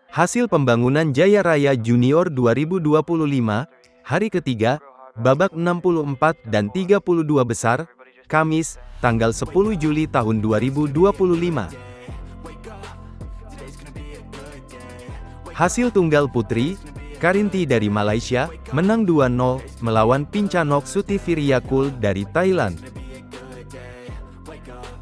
Hasil pembangunan Jaya Raya Junior 2025, hari ketiga, babak 64 dan 32 besar, Kamis, tanggal 10 Juli tahun 2025. Hasil tunggal putri, Karinti dari Malaysia, menang 2-0, melawan Pinchanok Sutiviriakul dari Thailand.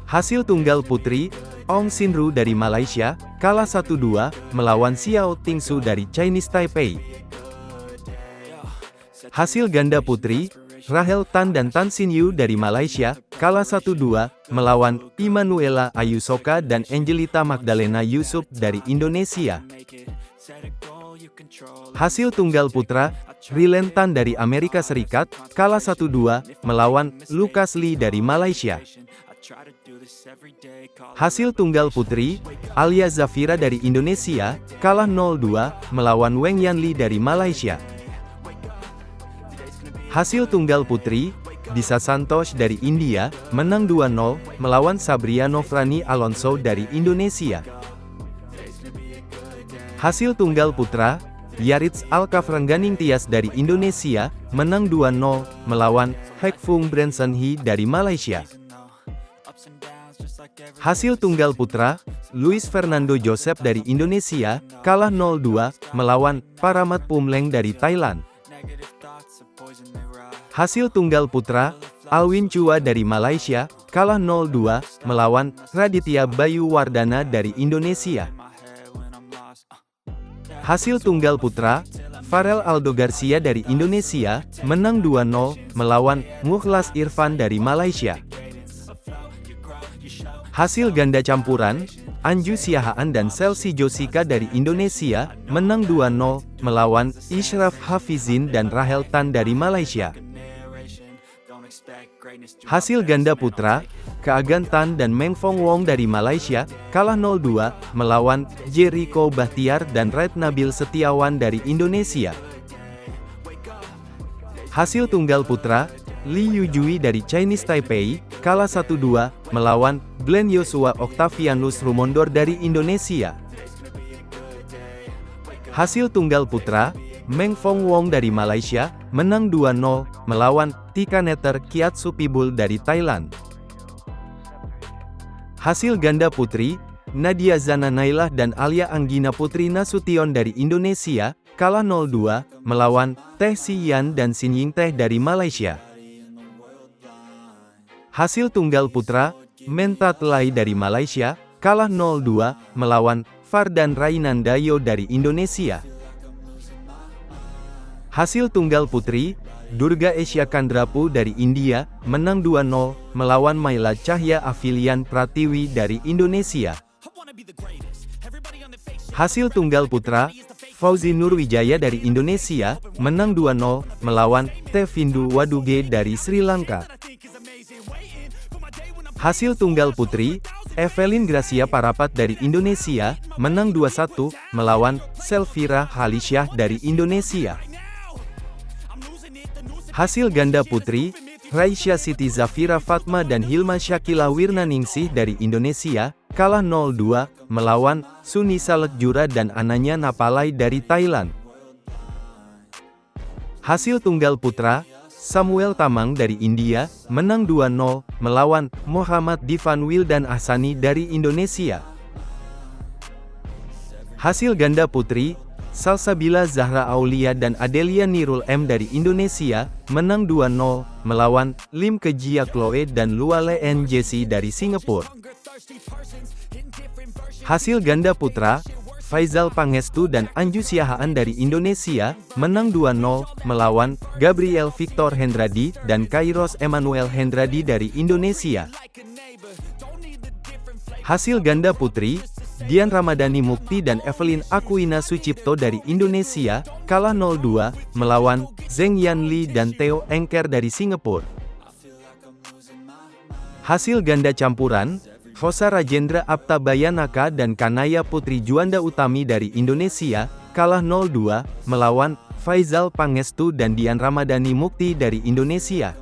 Hasil tunggal putri, Ong Sinru dari Malaysia, kalah 1-2, melawan Xiao Tingsu dari Chinese Taipei. Hasil ganda putri, Rahel Tan dan Tan Sin Yu dari Malaysia, kalah 1-2, melawan Immanuela Ayusoka dan Angelita Magdalena Yusuf dari Indonesia. Hasil tunggal putra, Rylen Tan dari Amerika Serikat, kalah 1-2, melawan Lucas Lee dari Malaysia. Hasil tunggal putri, Alia Zafira dari Indonesia, kalah 0-2, melawan Weng Yanli dari Malaysia. Hasil tunggal putri, Disa Santosh dari India, menang 2-0, melawan Sabria Nofrani Alonso dari Indonesia. Hasil tunggal putra, Yaritz Alkafrengganing Tias dari Indonesia, menang 2-0, melawan Hekfung Branson Hee dari Malaysia. Hasil tunggal putra, Luis Fernando Joseph dari Indonesia, kalah 0-2, melawan Paramat Pumleng dari Thailand. Hasil tunggal putra, Alwin Chua dari Malaysia, kalah 0-2, melawan Raditya Bayu Wardana dari Indonesia. Hasil tunggal putra, Farel Aldo Garcia dari Indonesia, menang 2-0, melawan Mukhlas Irfan dari Malaysia. Hasil ganda campuran, Anju Siahaan dan Chelsea Josika dari Indonesia, menang 2-0, melawan Ishraf Hafizin dan Rahel Tan dari Malaysia. Hasil ganda putra, Keagan Tan dan Meng Fong Wong dari Malaysia, kalah 0-2, melawan Jericho Bahtiar dan Red Nabil Setiawan dari Indonesia. Hasil tunggal putra, Li Yujui dari Chinese Taipei, kalah 1-2, melawan Glenn Joshua Octavianus Rumondor dari Indonesia. Hasil tunggal putra, Meng Fong Wong dari Malaysia, menang 2-0, melawan Tikaneter Kiatsupibul dari Thailand. Hasil ganda putri, Nadia Zana Nailah dan Alia Anggina Putri Nasution dari Indonesia, kalah 0-2, melawan Teh Si Yan dan Sin Ying Teh dari Malaysia. Hasil tunggal putra, Mentat Lai dari Malaysia, kalah 0-2, melawan Fardan Rainandayo dari Indonesia. Hasil tunggal putri, Durga Esya Kandrapu dari India, menang 2-0, melawan Maila Cahya Afilian Pratiwi dari Indonesia. Hasil tunggal putra, Fauzi Nurwijaya dari Indonesia, menang 2-0, melawan Tevindu Waduge dari Sri Lanka. Hasil tunggal putri, Evelyn Gracia Parapat dari Indonesia, menang 2-1, melawan Selvira Halisyah dari Indonesia. Hasil ganda putri, Raisya Siti Zafira Fatma dan Hilma Syakila Wirnaningsih dari Indonesia, kalah 0-2, melawan Suni Salekjura dan Ananya Napalai dari Thailand. Hasil tunggal putra, Samuel Tamang dari India, menang 2-0, melawan Muhammad Divan Wildan Ahsani dari Indonesia. Hasil ganda putri, Salsabila Zahra Aulia dan Adelia Nirul M dari Indonesia, menang 2-0, melawan Lim Kejia Chloe dan Luale N Jessie dari Singapura. Hasil ganda putra, Faizal Pangestu dan Anju Siahaan dari Indonesia, menang 2-0, melawan Gabriel Victor Hendradi dan Kairos Emmanuel Hendradi dari Indonesia. Hasil ganda putri, Dian Ramadhani Mukti dan Evelyn Aquina Sucipto dari Indonesia, kalah 0-2, melawan Zheng Yanli dan Theo Engker dari Singapura. Hasil ganda campuran, Hosa Rajendra Aptabayanaka dan Kanaya Putri Juanda Utami dari Indonesia, kalah 0-2, melawan Faizal Pangestu dan Dian Ramadhani Mukti dari Indonesia.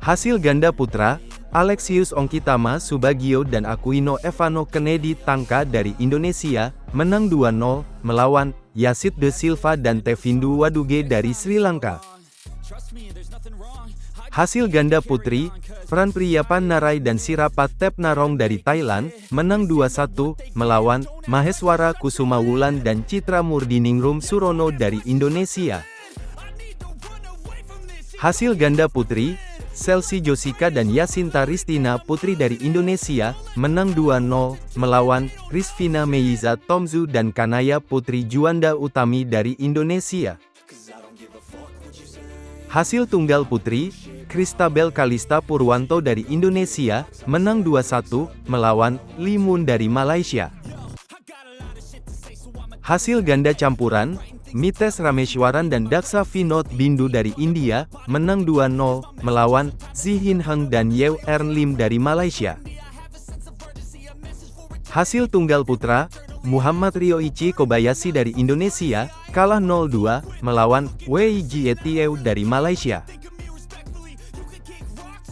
Hasil ganda putra, Alexius Ongkitama Subagio dan Aquino Evano Kennedy Tangka dari Indonesia, menang 2-0, melawan Yasid De Silva dan Tevindu Waduge dari Sri Lanka. Hasil ganda putri, Pranpriyapan Narai dan Sirapat Tepnarong dari Thailand, menang 2-1, melawan Maheswara Kusuma Wulan dan Citra Murdiningrum Surono dari Indonesia. Hasil ganda putri, Chelsea Josika dan Yasinta Ristina Putri dari Indonesia, menang 2-0, melawan Rizvina Meyiza Tomzu dan Kanaya Putri Juanda Utami dari Indonesia. Hasil tunggal putri, Christabel Kalista Purwanto dari Indonesia, menang 2-1, melawan Lee Moon dari Malaysia. Hasil ganda campuran, Mitesh Rameshwaran dan Daksa Vinod Bindu dari India, menang 2-0, melawan Zihin Heng dan Yew Ern Lim dari Malaysia. Hasil tunggal putra, Muhammad Ryoichi Kobayashi dari Indonesia, kalah 0-2, melawan Wei Jietiew dari Malaysia.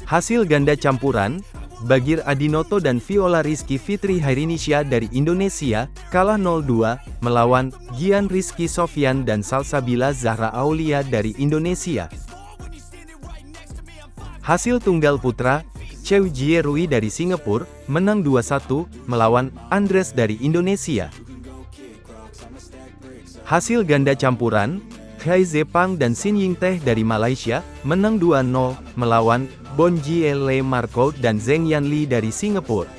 Hasil ganda campuran, Bagir Adinoto dan Viola Rizky Fitri Hairinisha dari Indonesia, kalah 0-2, melawan Gian Rizky Sofyan dan Salsabila Zahra Aulia dari Indonesia. Hasil tunggal putra, Cheu Jie Rui dari Singapura, menang 2-1, melawan Andres dari Indonesia. Hasil ganda campuran, Khai Zepang dan Sin Ying Teh dari Malaysia, menang 2-0, melawan Bonjie Le Marco dan Zheng Yanli dari Singapura.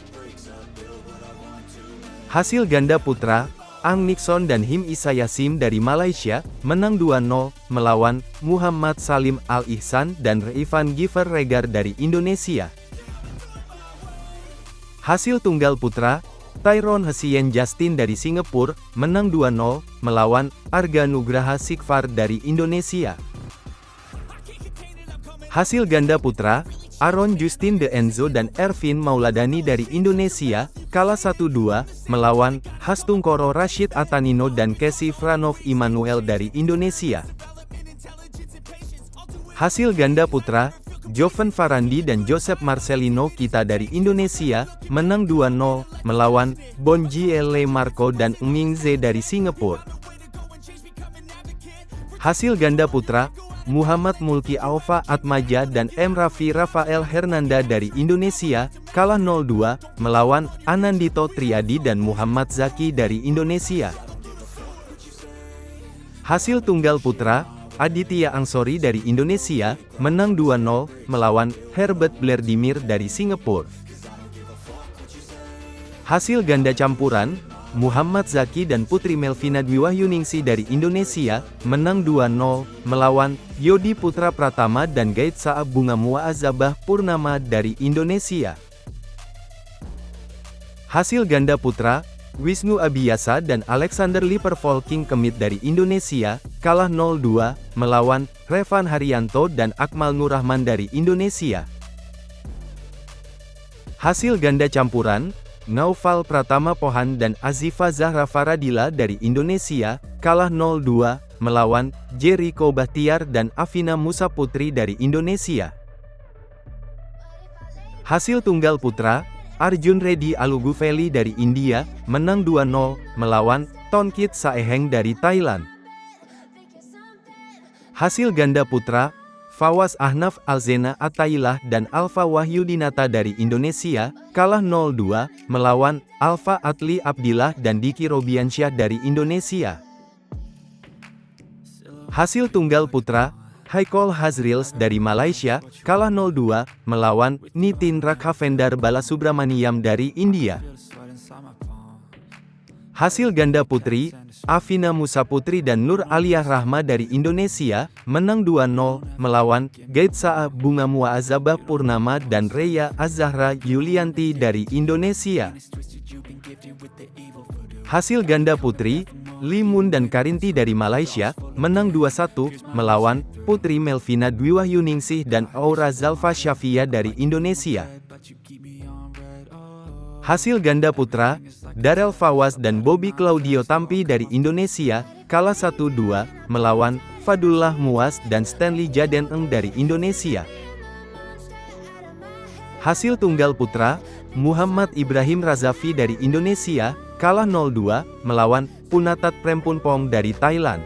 Hasil ganda putra, Ang Nixon dan Him Isayasim dari Malaysia, menang 2-0, melawan Muhammad Salim Al-Ihsan dan Ivan Giver Regar dari Indonesia. Hasil tunggal putra, Tyrone Hsien Justin dari Singapura, menang 2-0, melawan Arga Nugraha Sikfar dari Indonesia. Hasil ganda putra, Aaron Justin De Enzo dan Ervin Mauladani dari Indonesia, kalah 1-2, melawan Hastungkoro Rashid Atanino dan Casey Franov Immanuel dari Indonesia. Hasil ganda putra, Joven Farandi dan Joseph Marcelino Kita dari Indonesia, menang 2-0, melawan Bonjie Le Marco dan Ming Ze dari Singapura. Hasil ganda putra, Muhammad Mulki Aufa Atmaja dan M. Raffi Rafael Hernanda dari Indonesia, kalah 0-2, melawan Anandito Triadi dan Muhammad Zaki dari Indonesia. Hasil tunggal putra, Aditya Angsori dari Indonesia, menang 2-0, melawan Herbert Blardimir dari Singapura. Hasil ganda campuran, Muhammad Zaki dan Putri Melvina Dwiwahyuningsi dari Indonesia, menang 2-0, melawan Yodi Putra Pratama dan Gaitsa Bunga Muazzabah Purnama dari Indonesia. Hasil ganda putra, Wisnu Abiyasa dan Alexander Liverpool King Kemit dari Indonesia, kalah 0-2, melawan Revan Haryanto dan Akmal Nurrahman dari Indonesia. Hasil ganda campuran, Naufal Pratama Pohan dan Azifa Zahra Faradila dari Indonesia, kalah 0-2, melawan Jericho Bahtiar dan Afina Musa Putri dari Indonesia. Hasil tunggal putra, Arjun Reddy Alugufeli dari India, menang 2-0, melawan Tonkit Saeheng dari Thailand. Hasil ganda putra, Fawaz Ahnaf Alzena Attailah dan Alfa Wahyudinata dari Indonesia, kalah 0-2, melawan Alfa Atli Abdillah dan Diki Robiansyah dari Indonesia. Hasil tunggal putra, Haikal Hazrils dari Malaysia, kalah 0-2, melawan Nitin Rakhavendar Balasubramaniam dari India. Hasil ganda putri, Afina Musa Putri dan Nur Aliyah Rahma dari Indonesia, menang 2-0, melawan Gaitsa Bunga Muazzabah Purnama dan Reya Azahra Yulianti dari Indonesia. Hasil ganda putri, Lee Moon dan Karinti dari Malaysia, menang 2-1, melawan Putri Melvina Dwiwahyuningsih dan Aura Zalfa Syafia dari Indonesia. Hasil ganda putra, Darel Fawaz dan Bobby Claudio Tampi dari Indonesia, kalah 1-2, melawan Fadullah Muaz dan Stanley Jaden Eng dari Indonesia. Hasil tunggal putra, Muhammad Ibrahim Razavi dari Indonesia, kalah 0-2, melawan Punatat Prempunpong dari Thailand.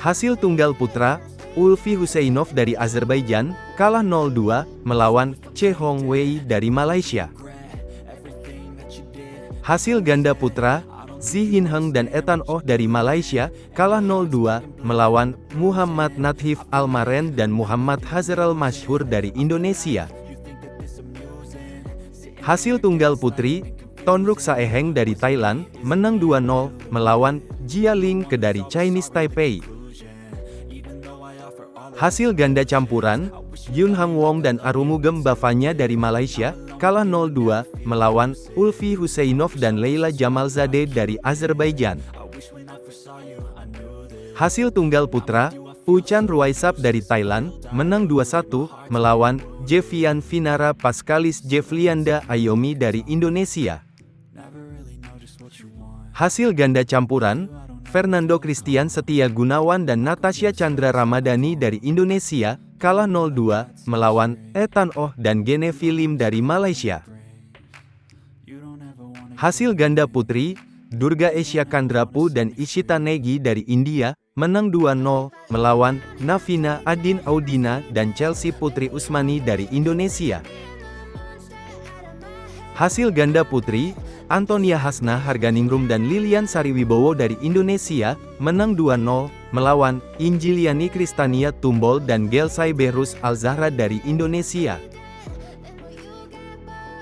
Hasil tunggal putra, Ulfi Huseinov dari Azerbaijan, kalah 0-2, melawan Che Hong Wei dari Malaysia. Hasil ganda putra, Zi Hinheng dan Ethan Oh dari Malaysia, kalah 0-2, melawan Muhammad Nathif Almaren dan Muhammad Hazral Mashhur dari Indonesia. Hasil tunggal putri, Tonruk Saeheng dari Thailand, menang 2-0, melawan Jia Ling ke dari Chinese Taipei. Hasil ganda campuran, Yun Hang Wong dan Arumugam Bavanya dari Malaysia, kalah 0-2, melawan Ulfi Huseinov dan Leila Jamalzadeh dari Azerbaijan. Hasil tunggal putra, Uchan Ruwaisap dari Thailand, menang 2-1, melawan Jevian Vinara Pascalis Jevlianda Ayomi dari Indonesia. Hasil ganda campuran, Fernando Christian Setia Gunawan dan Natasha Chandra Ramadhani dari Indonesia, kalah 0-2, melawan Ethan Oh dan Genevieve Lim dari Malaysia. Hasil ganda putri, Durga Esya Kandrapu dan Ishita Negi dari India, menang 2-0, melawan Navina Adin Audina dan Chelsea Putri Usmani dari Indonesia. Hasil ganda putri, Antonia Hasnah Harganingrum dan Lilian Sariwibowo dari Indonesia, menang 2-0, melawan Injiliani Kristania Tumbol dan Gelsai Behrus Al-Zahra dari Indonesia.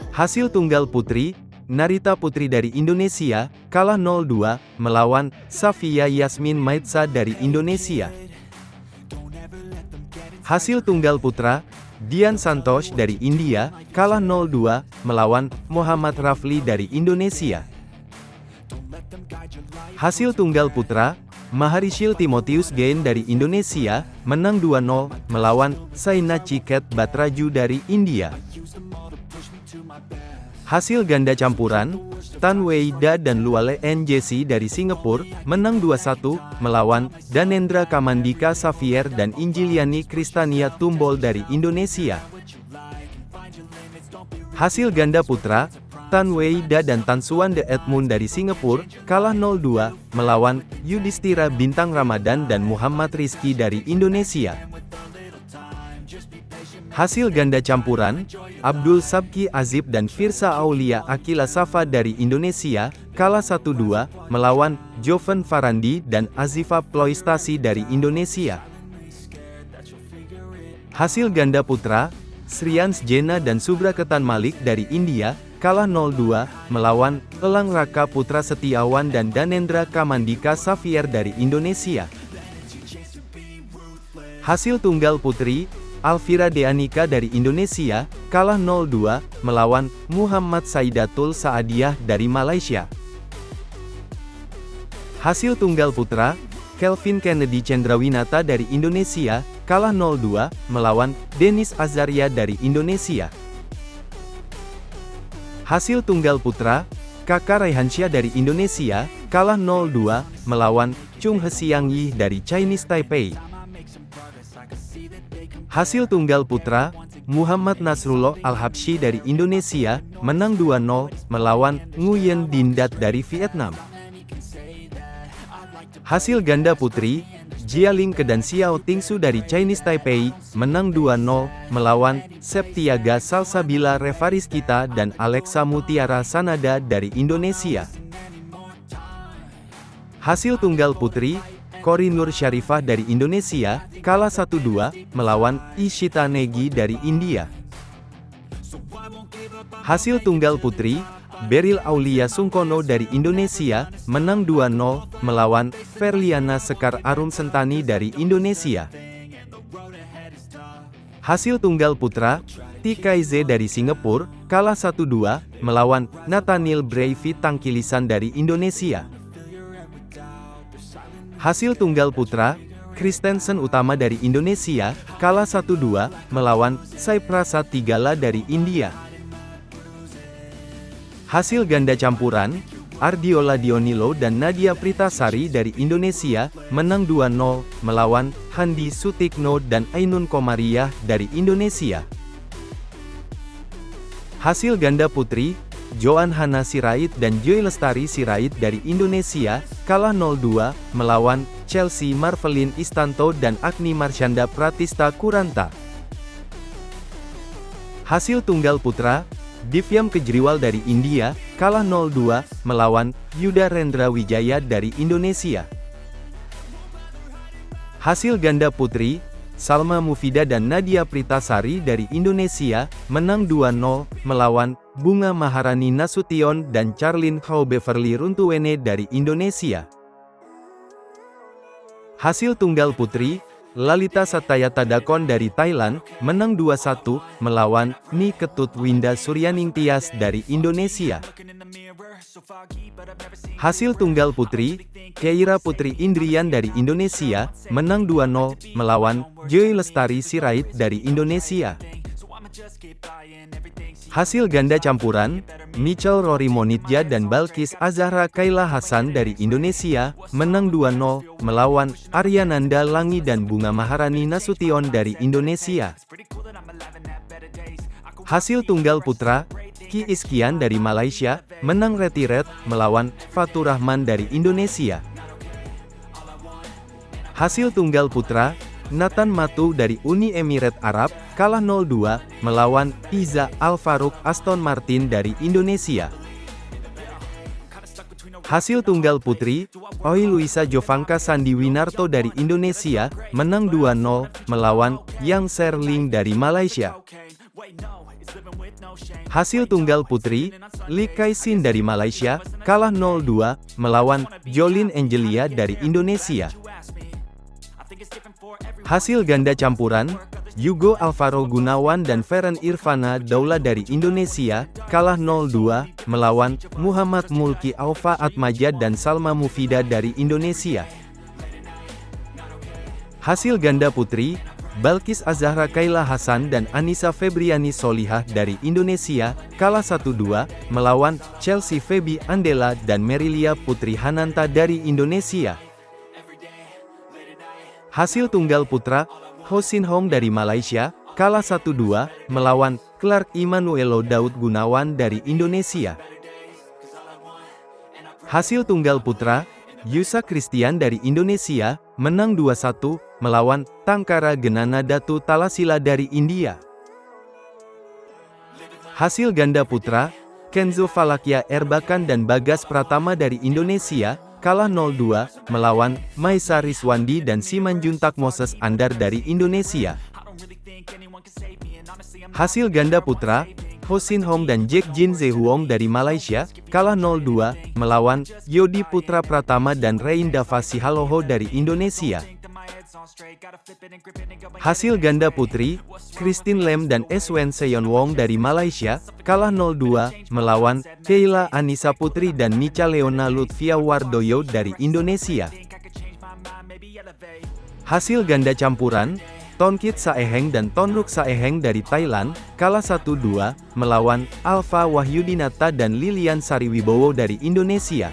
Hasil tunggal putri, Narita Putri dari Indonesia, kalah 0-2, melawan Safia Yasmin Maitza dari Indonesia. Hasil tunggal putra, Dian Santosh dari India, kalah 0-2, melawan Muhammad Rafli dari Indonesia. Hasil tunggal putra, Maharishil Timotius Gain dari Indonesia, menang 2-0, melawan Saina Ciket Batraju dari India. Hasil ganda campuran, Tan Wei Da dan Luale NJC dari Singapura, menang 2-1, melawan Danendra Kamandika Xavier dan Injiliani Kristania Tumbol dari Indonesia. Hasil ganda putra, Tan Wei Da dan Tan Suan De Edmund dari Singapura, kalah 0-2, melawan Yudhistira Bintang Ramadan dan Muhammad Rizky dari Indonesia. Hasil ganda campuran, Abdul Sabki Azib dan Firsa Aulia Akila Safa dari Indonesia, kalah 1-2, melawan Joven Farandi dan Azifa Ploistasi dari Indonesia. Hasil ganda putra, Srians Jena dan Subra Ketan Malik dari India, kalah 0-2, melawan Elang Raka Putra Setiawan dan Danendra Kamandika Xavier dari Indonesia. Hasil tunggal putri, Alvira Deanika dari Indonesia, kalah 0-2, melawan Muhammad Saidatul Saadiah dari Malaysia. Hasil tunggal putra, Kelvin Kennedy Cendrawinata dari Indonesia, kalah 0-2, melawan Denis Azaria dari Indonesia. Hasil tunggal putra, Kakak Raihansyah dari Indonesia, kalah 0-2, melawan Chung Hesiang Yi dari Chinese Taipei. Hasil tunggal putra, Muhammad Nasrullah Al-Habsyi dari Indonesia, menang 2-0, melawan Nguyen Dindat dari Vietnam. Hasil ganda putri, Jia Ling Ke dan Xiao Tingsu dari Chinese Taipei, menang 2-0, melawan Septiaga Salsabila Revariskita dan Alexa Mutiara Sanada dari Indonesia. Hasil tunggal putri, Kori Nur Syarifah dari Indonesia, kalah 1-2, melawan Ishita Negi dari India. Hasil tunggal putri, Beril Aulia Sungkono dari Indonesia, menang 2-0, melawan Ferliana Sekar Arum Sentani dari Indonesia. Hasil tunggal putra, TKZ dari Singapura, kalah 1-2, melawan Nathaniel Breivik Tangkilisan dari Indonesia. Hasil tunggal putra, Kristensen Utama dari Indonesia, kalah 1-2, melawan Sai Prasad Tigala dari India. Hasil ganda campuran, Ardiola Dionilo dan Nadia Pritasari dari Indonesia, menang 2-0, melawan Handi Sutikno dan Ainun Komariah dari Indonesia. Hasil ganda putri, Joan Hana Sirait dan Joy Lestari Sirait dari Indonesia, kalah 0-2, melawan Chelsea Marvelin Istanto dan Agni Marsyanda Pratista Kuranta. Hasil tunggal putra, Divyam Kejriwal dari India, kalah 0-2, melawan Yuda Rendra Wijaya dari Indonesia. Hasil ganda putri, Salma Mufida dan Nadia Pritasari dari Indonesia, menang 2-0, melawan Bunga Maharani Nasution dan Charlene Hau Beverly Runtuwene dari Indonesia. Hasil tunggal putri, Lalita Satayata Dakon dari Thailand, menang 2-1, melawan Ni Ketut Winda Suryaning Tias dari Indonesia. Hasil tunggal putri, Keira Putri Indrian dari Indonesia, menang 2-0, melawan Joy Lestari Sirait dari Indonesia. Hasil ganda campuran, Michelle Rory Monitja dan Balkis Azahra Kaila Hasan dari Indonesia, menang 2-0, melawan Aryananda Langi dan Bunga Maharani Nasution dari Indonesia. Hasil tunggal putra, Ki Iskian dari Malaysia, menang retiret, melawan Fatur Rahman dari Indonesia. Hasil tunggal putra, Nathan Matu dari Uni Emirat Arab, kalah 0-2, melawan Iza Al-Farouk Aston Martin dari Indonesia. Hasil tunggal putri, Oi Luisa Jovanka Sandi Winarto dari Indonesia, menang 2-0, melawan Yang Serling dari Malaysia. Hasil tunggal putri, Lee Kai Sin dari Malaysia, kalah 0-2, melawan Jolin Angelia dari Indonesia. Hasil ganda campuran, Yugo Alvaro Gunawan dan Feren Irvana Daula dari Indonesia, kalah 0-2, melawan Muhammad Mulki Aufa Atmaja dan Salma Mufida dari Indonesia. Hasil ganda putri, Balkis Azahra Kaila Hasan dan Anissa Febriani Solihah dari Indonesia, kalah 1-2, melawan Chelsea Feby Andela dan Merilia Putri Hananta dari Indonesia. Hasil tunggal putra, Ho Sin Hong dari Malaysia, kalah 1-2, melawan Clark Immanuelo Daud Gunawan dari Indonesia. Hasil tunggal putra, Yusa Christian dari Indonesia, menang 2-1, melawan Tangkara Genana Datu Talasila dari India. Hasil ganda putra, Kenzo Falakya Erbakan dan Bagas Pratama dari Indonesia, kalah 0-2, melawan Maisa Riswandi dan Simanjuntak Moses Andar dari Indonesia. Hasil ganda putra, Ho Sin Hong dan Jack Jin Zehuong dari Malaysia, kalah 0-2, melawan Yodi Putra Pratama dan Reinda Fasihaloho dari Indonesia. Hasil ganda putri, Christine Lem dan Eswen Seon Wong dari Malaysia, kalah 0-2, melawan Keila Anissa Putri dan Micha Leona Lutfia Wardoyo dari Indonesia. Hasil ganda campuran, Tonkit Saeheng dan Tonruk Saeheng dari Thailand, kalah 1-2, melawan Alfa Wahyudinata dan Lilian Sariwibowo dari Indonesia.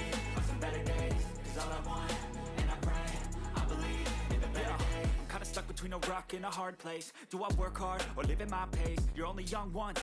Between a rock and a hard place. Do I work hard or live at my pace? You're only young once,